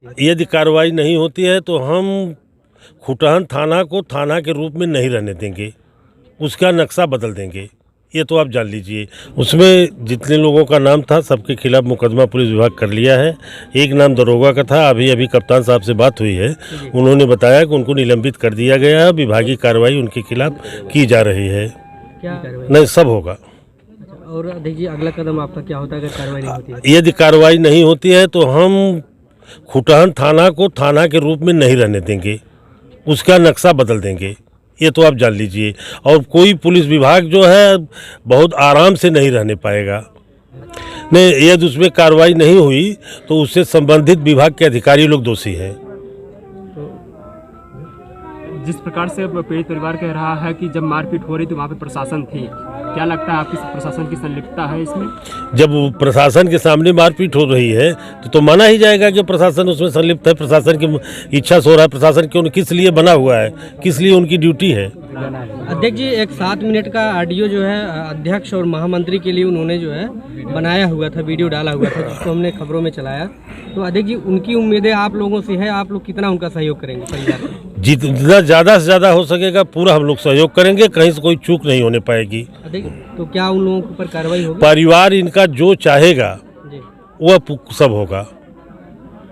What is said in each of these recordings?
है? यदि कार्रवाई नहीं होती है तो हम खुटहन थाना को थाना के रूप में नहीं रहने देंगे, उसका नक्शा बदल देंगे, ये तो आप जान लीजिए। उसमें जितने लोगों का नाम था सबके खिलाफ मुकदमा पुलिस विभाग कर लिया है। एक नाम दरोगा का था, अभी कप्तान साहब से बात हुई है, उन्होंने बताया कि उनको निलंबित कर दिया गया है, विभागीय कार्रवाई उनके खिलाफ की जा रही है। क्या नहीं, सब होगा। और अध्यक्ष जी, अगला कदम आपका क्या होता है अगर कार्रवाई नहीं होती है? यदि कार्रवाई नहीं होती है तो हम खुटहन थाना को थाना के रूप में नहीं रहने देंगे, उसका नक्शा बदल देंगे, ये तो आप जान लीजिए। और कोई पुलिस विभाग जो है बहुत आराम से नहीं रहने पाएगा। नहीं, यदि उसमें कार्रवाई नहीं हुई तो उससे संबंधित विभाग के अधिकारी लोग दोषी हैं। जिस प्रकार से पीड़ित परिवार कह रहा है कि जब मारपीट हो रही तो वहाँ पे प्रशासन थी, क्या लगता है आपकी प्रशासन की संलिप्तता है इसमें? जब प्रशासन के सामने मारपीट हो रही है तो माना ही जाएगा कि प्रशासन उसमें संलिप्त है। प्रशासन की इच्छा से हो रहा है। प्रशासन क्यों, किस लिए बना हुआ है, किस लिए उनकी ड्यूटी है। अध्यक्ष जी, एक 7 मिनट का ऑडियो जो है अध्यक्ष और महामंत्री के लिए उन्होंने जो है बनाया हुआ था, वीडियो डाला हुआ था, जिसको हमने खबरों में चलाया। तो अध्यक्ष जी, उनकी उम्मीदें आप लोगों से है, आप लोग कितना उनका सहयोग करेंगे परिवार को? जितना ज़्यादा से ज़्यादा हो सकेगा पूरा हम लोग सहयोग करेंगे, कहीं से कोई चूक नहीं होने पाएगी। तो क्या उन लोगों के ऊपर कार्रवाई होगी? परिवार इनका जो चाहेगा वह सब होगा।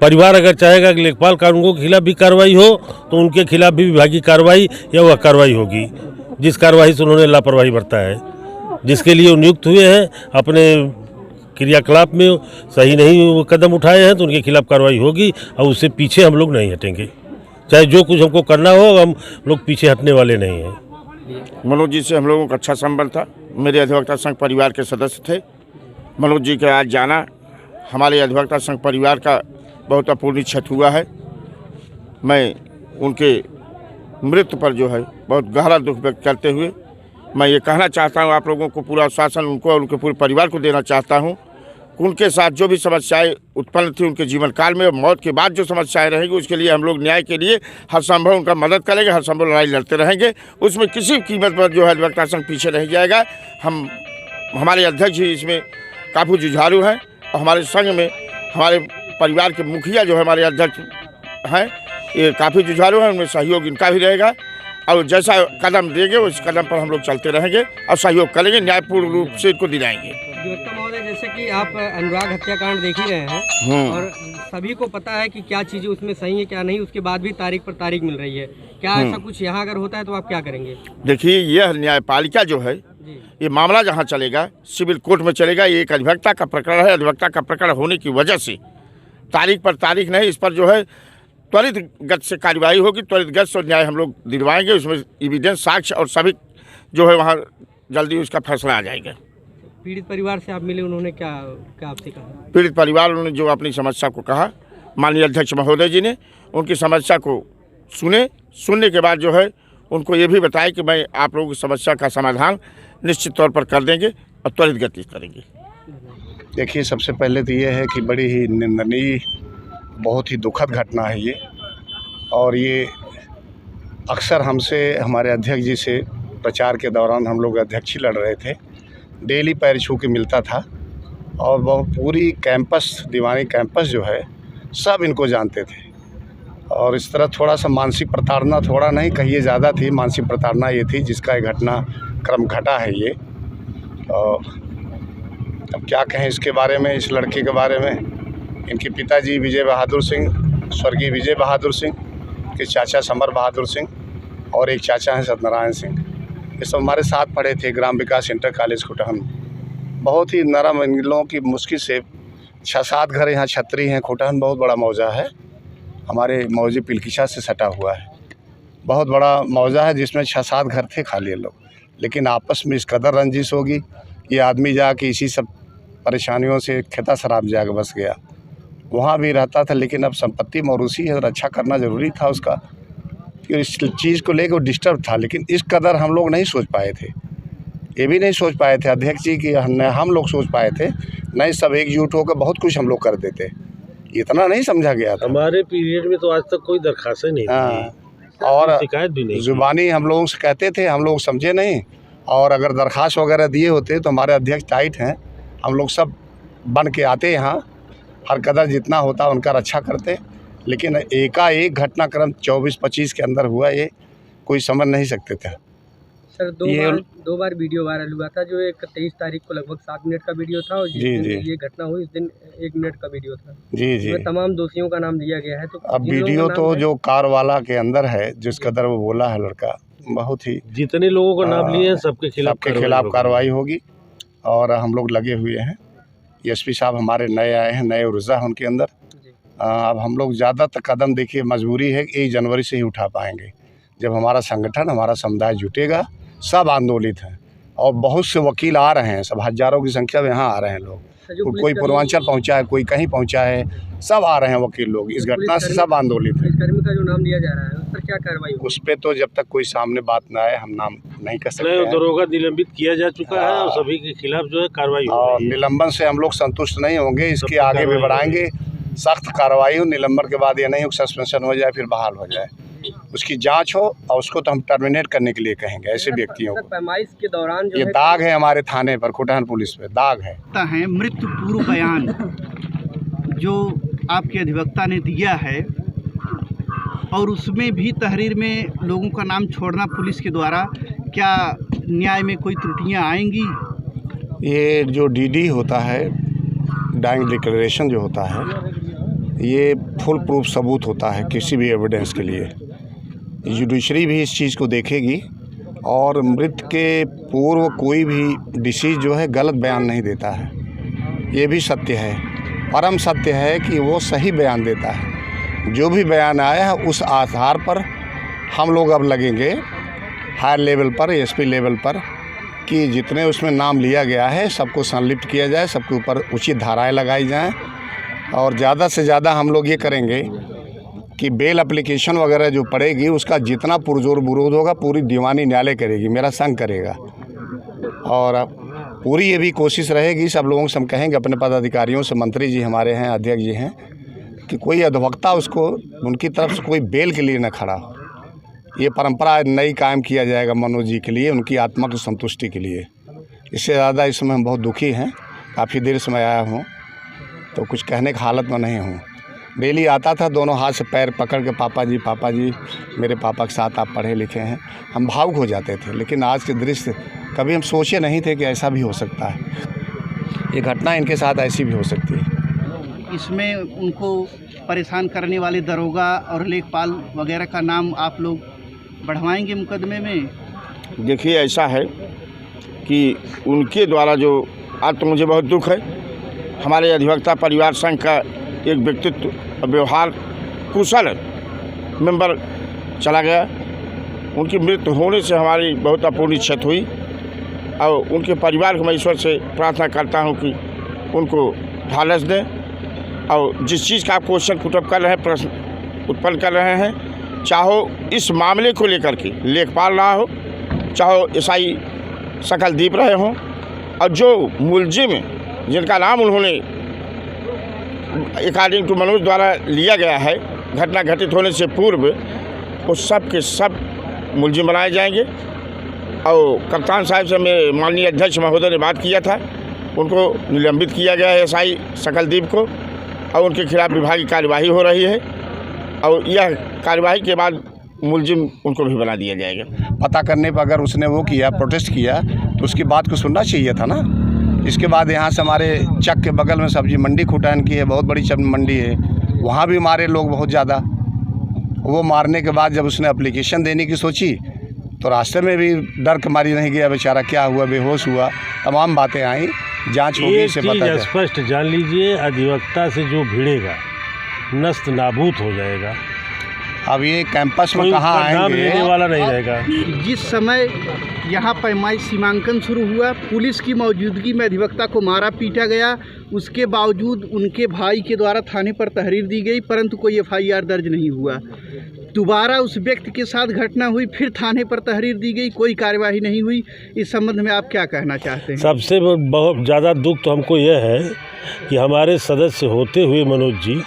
परिवार अगर चाहेगा कि लेखपाल कानूनों के खिलाफ भी कार्रवाई हो तो उनके खिलाफ भी विभागीय कार्रवाई या वह कार्रवाई होगी, जिस कार्रवाई से उन्होंने लापरवाही बरता है, जिसके लिए नियुक्त हुए हैं, अपने क्रियाकलाप में सही नहीं वो कदम उठाए हैं, तो उनके खिलाफ कार्रवाई होगी और उससे पीछे हम लोग नहीं हटेंगे। चाहे जो कुछ हमको करना हो, हम लोग पीछे हटने वाले नहीं हैं। मनोज जी से हम लोगों का अच्छा संबंध था। मेरे अधिवक्ता संघ परिवार के सदस्य थे। मनोज जी का आज जाना हमारे अधिवक्ता संघ परिवार का बहुत अपूर्णीय क्षति हुआ है। मैं उनके मृत्यु पर जो है बहुत गहरा दुख व्यक्त करते हुए मैं ये कहना चाहता हूँ, आप लोगों को पूरा शासन उनको और उनके पूरे परिवार को देना चाहता हूँ कि उनके साथ जो भी समस्याएं उत्पन्न थी उनके जीवन काल में, मौत के बाद जो समस्याएं रहेंगी उसके लिए हम लोग न्याय के लिए हर संभव उनका मदद करेंगे, हर संभव लड़ाई लड़ते रहेंगे। उसमें किसी कीमत पर जो है अधिवक्ता संघ पीछे नहीं जाएगा। हमारे अध्यक्ष जी इसमें काफ़ी जुझारू हैं और हमारे संघ में हमारे परिवार के मुखिया जो है हमारे अध्यक्ष हैं, ये काफ़ी जुझारू हैं, उनमें सहयोग इनका भी रहेगा और जैसा कदम देंगे उस कदम पर हम लोग चलते रहेंगे और सहयोग करेंगे, न्यायपूर्ण रूप से इनको दिलाएंगे। अधिवक्ता महोदय, जैसे कि आप अनुराग हत्याकांड देख ही रहे हैं और सभी को पता है कि क्या चीज़ें उसमें सही है क्या नहीं, उसके बाद भी तारीख पर तारीख मिल रही है। क्या ऐसा कुछ यहाँ अगर होता है तो आप क्या करेंगे? देखिए, यह न्यायपालिका जो है ये मामला जहाँ चलेगा सिविल कोर्ट में चलेगा। ये एक अधिवक्ता का प्रकरण है। अधिवक्ता का प्रकरण होने की वजह से तारीख पर तारीख नहीं, इस पर जो है त्वरित गति से कार्रवाई होगी, त्वरित गति से न्याय हम लोग दिलवाएंगे। उसमें एविडेंस, साक्ष्य और सभी जो है वहाँ जल्दी उसका फैसला आ जाएगा। पीड़ित परिवार से आप मिले, उन्होंने क्या आपसे कहा? पीड़ित परिवार ने जो अपनी समस्या को कहा, माननीय अध्यक्ष महोदय जी ने उनकी समस्या को सुनने के बाद जो है उनको ये भी बताया कि मैं आप लोगों की समस्या का समाधान निश्चित तौर पर कर देंगे और त्वरित गति करेंगे। देखिए, सबसे पहले तो ये है कि बड़ी ही निंदनीय, बहुत ही दुखद घटना है ये। और ये अक्सर हमसे, हमारे अध्यक्ष जी से प्रचार के दौरान हम लोग अध्यक्ष ही लड़ रहे थे, डेली पैर छू के मिलता था और वो पूरी कैंपस, दीवानी कैंपस जो है सब इनको जानते थे। और इस तरह थोड़ा सा मानसिक प्रताड़ना, थोड़ा नहीं कहिए ज़्यादा थी, मानसिक प्रताड़ना ये थी जिसका एक घटनाक्रम घटा है ये। और अब क्या कहें इसके बारे में, इस लड़के के बारे में। इनके पिताजी विजय बहादुर सिंह, स्वर्गीय विजय बहादुर सिंह के चाचा समर बहादुर सिंह और एक चाचा हैं सत्यनारायण सिंह, ये सब हमारे साथ पढ़े थे ग्राम विकास इंटर कॉलेज खुटहन। बहुत ही नरम, इन लोगों की मुश्किल से 6-7 घर यहाँ छतरी हैं। खुटहन बहुत बड़ा मौजा है, हमारे मौजे पिलकिशा से सटा हुआ है। बहुत बड़ा मौजा है जिसमें 6-7 घर थे खाली लोग, लेकिन आपस में इस कदर रंजिश होगी, ये आदमी जाके इसी सब परेशानियों से खेता शराब जाके बस गया। वहाँ भी रहता था, लेकिन अब संपत्ति मौरूसी है, रक्षा करना ज़रूरी था उसका, कि इस चीज़ को लेकर डिस्टर्ब था। लेकिन इस कदर हम लोग नहीं सोच पाए थे, ये भी नहीं सोच पाए थे अध्यक्ष जी की, हम लोग सोच पाए थे नहीं, सब एकजुट होकर बहुत कुछ हम लोग कर देते, इतना नहीं समझा गया था। हमारे पीरियड में तो आज तक कोई दरखास्त नहीं थी और शिकायत भी नहीं। जुबानी हम लोगों से कहते थे, हम लोग समझे नहीं। और अगर दरखास्त वगैरह दिए होते तो हमारे अध्यक्ष टाइट हैं, हम लोग सब बन के आते यहाँ, हर कदर जितना होता उनका रक्षा करते। लेकिन एकाएक घटनाक्रम 24-25 के अंदर हुआ, ये कोई समझ नहीं सकते थे। सर दो बार वीडियो वायरल हुआ था, जो एक 23 तारीख को लगभग 7 मिनट का वीडियो था, और जिस दिन ये घटना हुई उस दिन 1 मिनट का वीडियो था। जी तमाम दोषियों का नाम लिया गया है। तो अब वीडियो तो जो कार वाला के अंदर है, जिस कदर वो बोला है लड़का, बहुत ही जितने लोगों को नाम लिए हैं सबके खिलाफ कार्रवाई होगी। और हम लोग लगे हुए हैं। एसपी साहब हमारे नए आए हैं, नए ऊर्जा है उनके अंदर। अब हम लोग ज़्यादातर कदम, देखिए मजबूरी है कि 1 जनवरी से ही उठा पाएंगे, जब हमारा संगठन, हमारा समुदाय जुटेगा। सब आंदोलित हैं और बहुत से वकील आ रहे हैं, सब हज़ारों की संख्या में यहाँ आ रहे हैं लोग। कोई पूर्वांचल पहुँचा है, कोई कहीं पहुँचा है, सब आ रहे हैं वकील लोग। इस घटना से सब आंदोलित हैं। कर्मी का जो नाम लिया जा रहा है, उस पर क्या कार्रवाई होगी? उस पर तो जब तक कोई सामने बात ना आए हम नाम नहीं कर सकते। दरोगा निलंबित किया जा चुका है और सभी के खिलाफ जो है कार्रवाई होगी। और निलंबन से हम लोग संतुष्ट नहीं होंगे, इसके आगे भी बढ़ाएंगे। सख्त कार्रवाई हो। निलंबन के बाद ये नहीं हो सस्पेंशन हो जाए फिर बहाल हो जाए, उसकी जांच हो, और उसको तो हम टर्मिनेट करने के लिए कहेंगे ऐसे व्यक्तियों को। पैमाइश के दौरान जो ये दाग है हमारे थाने पर, कोटहन पुलिस पे दाग है। मृत्यु पूर्व बयान जो आपके अधिवक्ता ने दिया है, और उसमें भी तहरीर में लोगों का नाम छोड़ना पुलिस के द्वारा, क्या न्याय में कोई त्रुटियां आएंगी? ये जो डीडी होता है, डाइंग डिक्लेरेशन जो होता है, ये फुल प्रूफ सबूत होता है किसी भी एविडेंस के लिए। जुडिशरी भी इस चीज़ को देखेगी, और मृत के पूर्व कोई भी डिसीज जो है गलत बयान नहीं देता है। ये भी सत्य है, परम सत्य है कि वो सही बयान देता है। जो भी बयान आया है उस आधार पर हम लोग अब लगेंगे हायर लेवल पर, एसपी लेवल पर, कि जितने उसमें नाम लिया गया है सबको संलिप्त किया जाए, सबके ऊपर उचित धाराएं लगाई जाएं। और ज़्यादा से ज़्यादा हम लोग ये करेंगे कि बेल एप्लीकेशन वगैरह जो पड़ेगी उसका जितना पुरजोर विरोध होगा पूरी दीवानी न्यायालय करेगी, मेरा संघ करेगा। और पूरी ये भी कोशिश रहेगी, सब लोगों से हम कहेंगे, अपने पदाधिकारियों से, मंत्री जी हमारे हैं, अध्यक्ष जी हैं, कि कोई अधिवक्ता उसको उनकी तरफ से कोई बेल के लिए न खड़ा हो। ये परंपरा नई कायम किया जाएगा मनोज जी के लिए, उनकी आत्मा की संतुष्टि के लिए। इससे ज़्यादा इस समय हम बहुत दुखी हैं। काफ़ी देर से मैं आया हूँ तो कुछ कहने की हालत में नहीं हूँ। डेली आता था, दोनों हाथ से पैर पकड़ के, पापा जी, मेरे पापा के साथ आप पढ़े लिखे हैं, हम भावुक हो जाते थे। लेकिन आज के दृश्य कभी हम सोचे नहीं थे कि ऐसा भी हो सकता है, ये घटना इनके साथ ऐसी भी हो सकती है। इसमें उनको परेशान करने वाले दरोगा और लेखपाल वगैरह का नाम आप लोग बढ़वाएंगे मुकदमे में? देखिए, ऐसा है कि उनके द्वारा जो, आज तो मुझे बहुत दुख है, हमारे अधिवक्ता परिवार संघ का एक व्यक्तित्व व्यवहार कुशल मेंबर चला गया। उनकी मृत्यु होने से हमारी बहुत अपूर्णीय क्षति हुई, और उनके परिवार को मैं ईश्वर से प्रार्थना करता हूं कि उनको ढालस दें। और जिस चीज़ का आप क्वेश्चन पुटअप कर रहे हैं, प्रश्न उत्पन्न कर रहे हैं, चाहे इस मामले को लेकर के लेखपाल रहा हो, चाहे एसआई सकलदीप रहे हों, और जो मुलजिम जिनका नाम उन्होंने अकॉर्डिंग टू मनोज द्वारा लिया गया है घटना घटित होने से पूर्व, वो सब के सब मुलजिम बनाए जाएंगे। और कप्तान साहब से मेरे माननीय अध्यक्ष महोदय ने बात किया था, उनको निलंबित किया गया है एसआई सकलदीप को, और उनके खिलाफ विभागीय कार्यवाही हो रही है, और यह कार्यवाही के बाद मुलजिम उनको भी बना दिया जाएगा। पता करने पर अगर उसने वो किया, प्रोटेस्ट किया, तो उसकी बात को सुनना चाहिए था ना। इसके बाद यहाँ से हमारे चक के बगल में सब्जी मंडी खुटान की है, बहुत बड़ी सब्जी मंडी है, वहाँ भी मारे लोग बहुत ज़्यादा। वो मारने के बाद जब उसने एप्लीकेशन देने की सोची तो रास्ते में भी डर के मारी नहीं गया बेचारा, क्या हुआ, बेहोश हुआ, तमाम बातें आई, जांच होगी, इससे पता चला। स्पष्ट जान लीजिए, अधिवक्ता से जो भिड़ेगा नस्त नाबूद हो जाएगा। अब ये कैंपस में कहाँ आएंगे, लेने वाला नहीं रहेगा। जिस समय यहाँ पैमाइश सीमांकन शुरू हुआ, पुलिस की मौजूदगी में अधिवक्ता को मारा पीटा गया, उसके बावजूद उनके भाई के द्वारा थाने पर तहरीर दी गई, परंतु कोई एफआईआर दर्ज नहीं हुआ। दोबारा उस व्यक्ति के साथ घटना हुई, फिर थाने पर तहरीर दी गई, कोई कार्यवाही नहीं हुई। इस संबंध में आप क्या कहना चाहते हैं? सबसे बहुत ज़्यादा दुख तो हमको यह है कि हमारे सदस्य होते हुए मनोज जी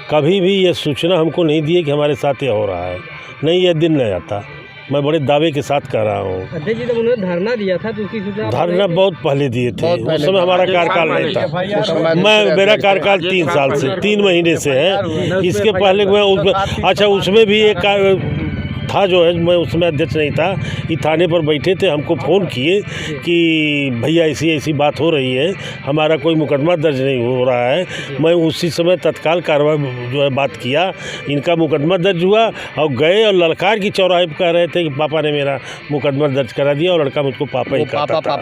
कभी भी ये सूचना हमको नहीं दी कि हमारे साथ ये हो रहा है, नहीं ये दिन नहीं आता। मैं बड़े दावे के साथ कह रहा हूँ। अध्यक्ष जी, जब उन्होंने धरना दिया था तो उसकी सूचना धरना बहुत पहले दिए थे, उस समय हमारा कार्यकाल नहीं था। मेरा कार्यकाल 3 साल से 3 महीने से है। इसके पहले मैं अच्छा उसमें भी एक था जो है, मैं उसमें अध्यक्ष नहीं था। ये थाने पर बैठे थे, हमको फ़ोन किए कि भैया ऐसी ऐसी बात हो रही है, हमारा कोई मुकदमा दर्ज नहीं हो रहा है। मैं उसी समय तत्काल कार्रवाई जो है बात किया, इनका मुकदमा दर्ज हुआ और गए और ललकार की चौराहे पर कह रहे थे कि पापा ने मेरा मुकदमा दर्ज करा दिया और लड़का मुझको पापा ही कहता था।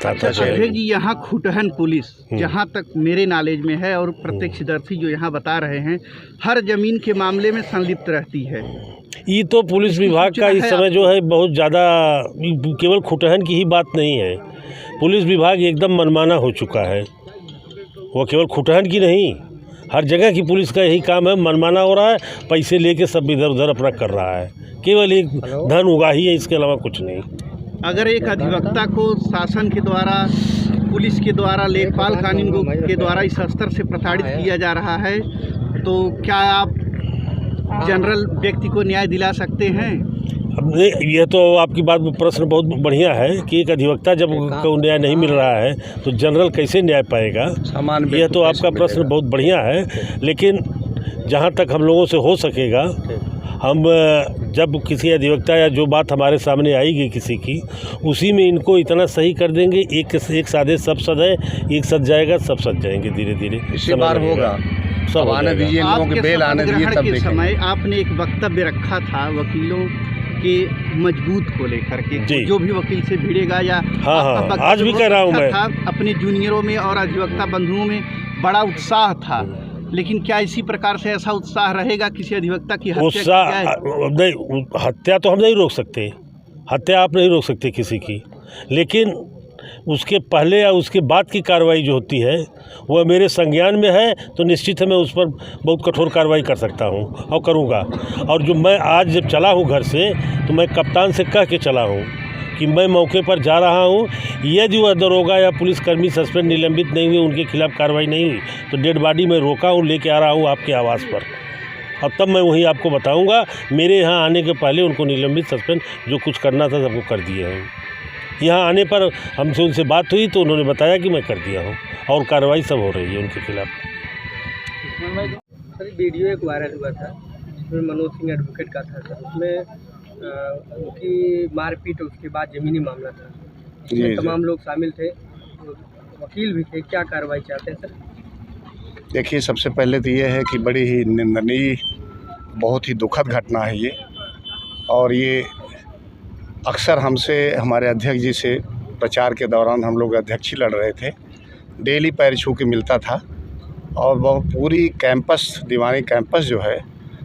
अध्यक्ष जी, यहाँ खुटहन पुलिस जहाँ तक मेरे नॉलेज में है और प्रत्यक्षदर्शी जो यहाँ बता रहे हैं, हर जमीन के मामले में संलिप्त रहती है। ये तो पुलिस विभाग का इस समय जो है बहुत ज़्यादा, केवल खुटहन की ही बात नहीं है। पुलिस विभाग एकदम मनमाना हो चुका है। वो केवल खुटहन की नहीं, हर जगह की पुलिस का यही काम है, मनमाना हो रहा है, पैसे लेके सब इधर उधर अपना कर रहा है, केवल एक धन उगाही है, इसके अलावा कुछ नहीं। अगर एक अधिवक्ता को शासन के द्वारा, पुलिस के द्वारा, लेखपाल कानून के द्वारा इस स्तर से प्रताड़ित किया जा रहा है, तो क्या आप जनरल व्यक्ति को न्याय दिला सकते हैं? अब ये तो आपकी बात में प्रश्न बहुत बढ़िया है कि एक अधिवक्ता जब को न्याय नहीं मिल रहा है तो जनरल कैसे न्याय पाएगा। यह तो आपका प्रश्न बहुत बढ़िया है, लेकिन जहाँ तक हम लोगों से हो सकेगा, हम जब किसी अधिवक्ता या जो बात हमारे सामने आएगी किसी की, उसी में इनको इतना सही कर देंगे, एक साधे सब सद है, एक सद जाएगा सब सद जाएंगे, धीरे धीरे इसी बार होगा। सब आने दीजिए, लोगों के बेल आने दीजिए, तब देखेंगे। समय आपने एक वक्तव्य रखा था वकीलों के मजबूत को लेकर के, जो भी वकील से भिड़ेगा या हाँ, आज भी कह रहा हूँ मैं, अपने जूनियरों में और अधिवक्ता बंधुओं में बड़ा उत्साह था, लेकिन क्या इसी प्रकार से ऐसा उत्साह रहेगा किसी अधिवक्ता की हत्या? नहीं, हत्या तो हम नहीं रोक सकते, हत्या आप नहीं रोक सकते किसी की, लेकिन उसके पहले या उसके बाद की कार्रवाई जो होती है वह मेरे संज्ञान में है, तो निश्चित है मैं उस पर बहुत कठोर कार्रवाई कर सकता हूं और करूंगा। और जो मैं आज जब चला हूं घर से, तो मैं कप्तान से कह के चला हूं कि मैं मौके पर जा रहा हूं, यदि वह दरोगा या पुलिसकर्मी सस्पेंड निलंबित नहीं हुए, उनके खिलाफ कार्रवाई नहीं हुई, तो डेड बॉडी में रोका हूँ, लेके आ रहा हूँ आपके आवास पर, और तब मैं वहीं आपको बताऊँगा। मेरे यहाँ आने के पहले उनको निलंबित, सस्पेंड जो कुछ करना था सबको कर दिए हैं। यहाँ आने पर हमसे उनसे बात हुई तो उन्होंने बताया कि मैं कर दिया हूँ और कार्रवाई सब हो रही है उनके खिलाफ। सर, वीडियो एक वायरल हुआ था जिसमें मनोज सिंह एडवोकेट का था सर, उसमें उनकी मारपीट, उसके बाद ज़मीनी मामला था, जिसमें तमाम लोग शामिल थे, वकील भी थे। क्या कार्रवाई चाहते हैं सर? देखिए, सबसे पहले तो ये है कि बड़ी ही निंदनीय, बहुत ही दुखद घटना है ये, और ये अक्सर हमसे, हमारे अध्यक्ष जी से प्रचार के दौरान हम लोग अध्यक्ष ही लड़ रहे थे, डेली पैर छू के मिलता था, और वो पूरी कैंपस, दीवानी कैंपस जो है,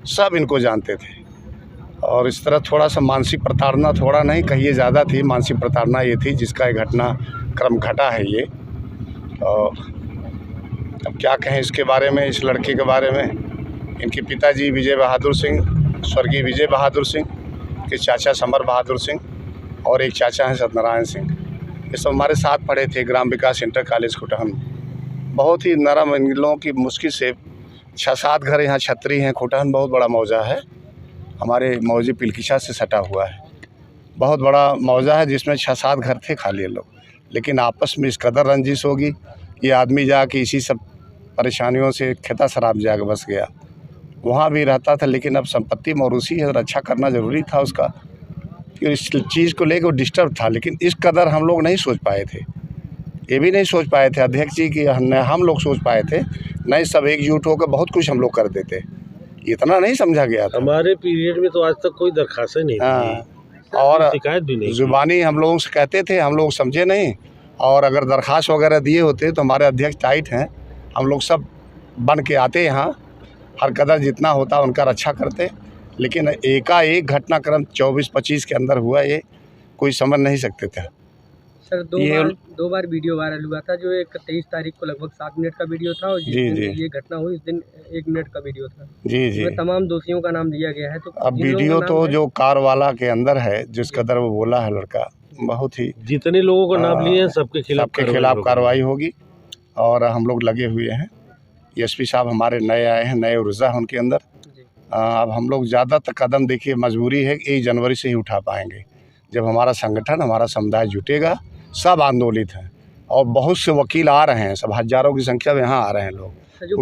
सब इनको जानते थे। और इस तरह थोड़ा सा मानसिक प्रताड़ना, थोड़ा नहीं कहिए ज़्यादा थी, मानसिक प्रताड़ना ये थी जिसका एक घटना क्रम घटा है ये। और अब क्या कहें इसके बारे में, इस लड़के के बारे में। इनके पिताजी विजय बहादुर सिंह, स्वर्गीय विजय बहादुर सिंह के चाचा समर बहादुर सिंह, और एक चाचा हैं सत्यनारायण सिंह, ये सब हमारे साथ पढ़े थे ग्राम विकास इंटर कॉलेज खुटहन। बहुत ही नरम इन लोगों की, मुश्किल से 6-7 घर यहाँ छतरी हैं। खुटहन बहुत बड़ा मौजा है, हमारे मौजे पिलकिशा से सटा हुआ है, बहुत बड़ा मौजा है जिसमें 6-7 घर थे खाली लोग। लेकिन आपस में इस कदर रंजिश होगी, ये आदमी जाके इसी सब परेशानियों से खेता शराब जाके बस गया। वहाँ भी रहता था, लेकिन अब संपत्ति मौरूसी है, रक्षा करना ज़रूरी था उसका, कि इस चीज़ को लेकर डिस्टर्ब था। लेकिन इस कदर हम लोग नहीं सोच पाए थे, ये भी नहीं सोच पाए थे अध्यक्ष जी की, हम लोग सोच पाए थे नहीं, सब एकजुट होकर बहुत कुछ हम लोग कर देते, इतना नहीं समझा गया था। हमारे पीरियड में तो आज तक कोई दरखास्त नहीं थी, और शिकायत भी नहीं, जुबानी हम लोगों से कहते थे, हम लोग समझे नहीं। और अगर दरखास्त वगैरह दिए होते तो हमारे अध्यक्ष टाइट हैं, हम लोग सब बन के आते यहाँ, हर कदर जितना होता उनका रक्षा करते। लेकिन एकाएक घटनाक्रम 24-25 के अंदर हुआ, ये कोई समझ नहीं सकते थे। सर, दो बार वीडियो वायरल हुआ था, जो एक 23 तारीख को लगभग 7 मिनट का वीडियो था, और जिस दिन ये घटना हुई उस दिन 1 मिनट का वीडियो था। जी। तमाम दोषियों का नाम दिया गया है। तो अब वीडियो तो जो कार वाला के अंदर है, जिस कदर वो बोला है लड़का, बहुत ही, जितने लोगों को नाम लिए हैं सबके खिलाफ कार्रवाई होगी। और हम लोग लगे हुए हैं, एसपी साहब हमारे नए आए हैं, नए ऊर्जा उनके अंदर, अब हम लोग ज़्यादा कदम देखिए मजबूरी है कि 1 जनवरी से ही उठा पाएंगे, जब हमारा संगठन हमारा समुदाय जुटेगा। सब आंदोलित हैं और बहुत से वकील आ रहे हैं, सब हज़ारों की संख्या में यहाँ आ रहे हैं लोग।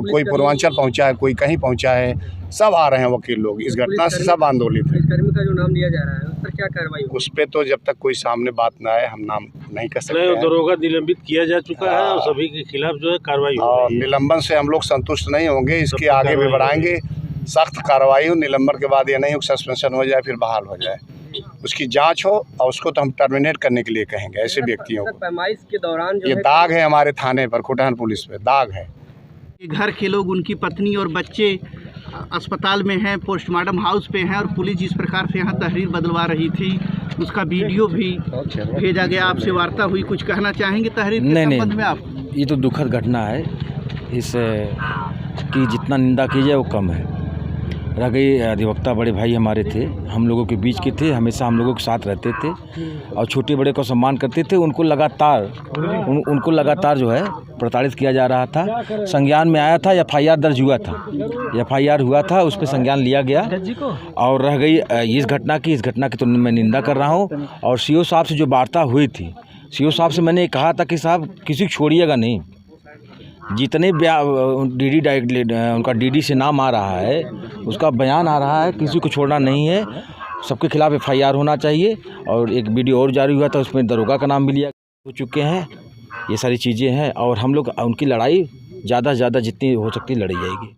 कोई पूर्वांचल पहुँचा है, कोई कहीं पहुँचा है, सब आ रहे हैं वकील लोग। इस घटना से सब आंदोलित हैं। कर्मी का जो नाम लिया जा रहा है उस पर क्या कार्रवाई होगी? उस पर तो जब तक कोई सामने बात ना आए हम नाम नहीं कर सकते हैं। दरोगा निलंबित किया जा चुका है और सभी के खिलाफ जो है कार्रवाई और निलंबन से हम लोग संतुष्ट नहीं होंगे, इसके आगे भी बढ़ाएंगे। सख्त कार्रवाई हो, निलंबन के बाद ये नहीं हो सस्पेंशन हो जाए फिर बहाल हो जाए, उसकी जांच हो और उसको तो हम टर्मिनेट करने के लिए कहेंगे ऐसे व्यक्तियों को। पैमाइश के दौरान जो ये दाग है हमारे थाने पर, कोटहन पुलिस पे दाग है। घर के लोग, उनकी पत्नी और बच्चे अस्पताल में हैं, पोस्टमार्टम हाउस पे हैं और पुलिस जिस प्रकार से यहाँ तहरीर बदलवा रही थी उसका वीडियो भी भेजा गया। आपसे वार्ता हुई, कुछ कहना चाहेंगे तहरीर के संबंध में आप? ये तो दुखद घटना है, इस की जितना निंदा की जाए वो कम है। रह गई अधिवक्ता बड़े भाई हमारे थे, हम लोगों के बीच के थे, हमेशा हम लोगों के साथ रहते थे और छोटे बड़े को सम्मान करते थे। उनको लगातार जो है प्रताड़ित किया जा रहा था। संज्ञान में आया था, FIR दर्ज हुआ था, FIR हुआ था, उस पर संज्ञान लिया गया और रह गई इस घटना की तो मैं निंदा कर रहा हूँ। और CO साहब से जो वार्ता हुई थी, CO साहब से मैंने कहा था कि साहब किसी को छोड़िएगा नहीं, जितने उनका DD से नाम आ रहा है, उसका बयान आ रहा है, किसी को छोड़ना नहीं है, सबके खिलाफ FIR होना चाहिए। और एक वीडियो और जारी हुआ था, उसमें दरोगा का नाम भी लिया हो चुके हैं। ये सारी चीज़ें हैं और हम लोग उनकी लड़ाई ज़्यादा से ज़्यादा जितनी हो सकती लड़ी जाएगी।